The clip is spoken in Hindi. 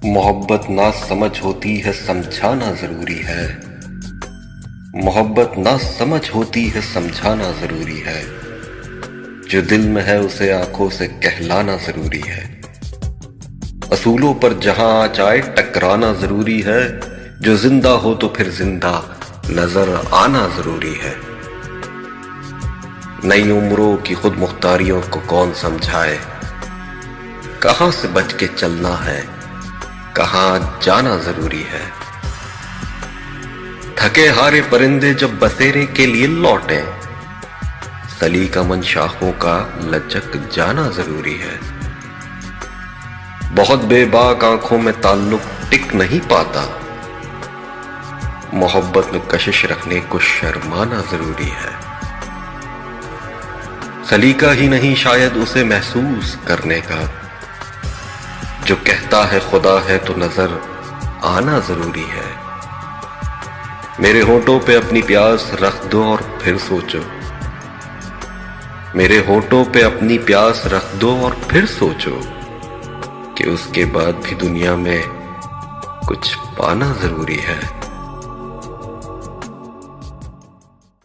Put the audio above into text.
मोहब्बत ना समझ होती है, समझाना जरूरी है। मोहब्बत ना समझ होती है, समझाना जरूरी है। जो दिल में है उसे आंखों से कहलाना जरूरी है। असूलों पर जहां आ जाए टकराना जरूरी है। जो जिंदा हो तो फिर जिंदा नजर आना जरूरी है। नई उम्रों की खुद मुख्तारियों को कौन समझाए। कहां से बच के चलना है, कहां जाना जरूरी है। थके हारे परिंदे जब बसेरे के लिए लौटे, सलीका-मंद शाखों का लचक जाना जरूरी है। बहुत बेबाक आंखों में ताल्लुक टिक नहीं पाता, मोहब्बत में कशिश रखने को शर्माना जरूरी है। सलीका ही नहीं शायद उसे महसूस करने का, जो कहता है खुदा है तो नजर आना जरूरी है। मेरे होठों पे अपनी प्यास रख दो और फिर सोचो। मेरे होठों पे अपनी प्यास रख दो और फिर सोचो कि उसके बाद भी दुनिया में कुछ पाना जरूरी है।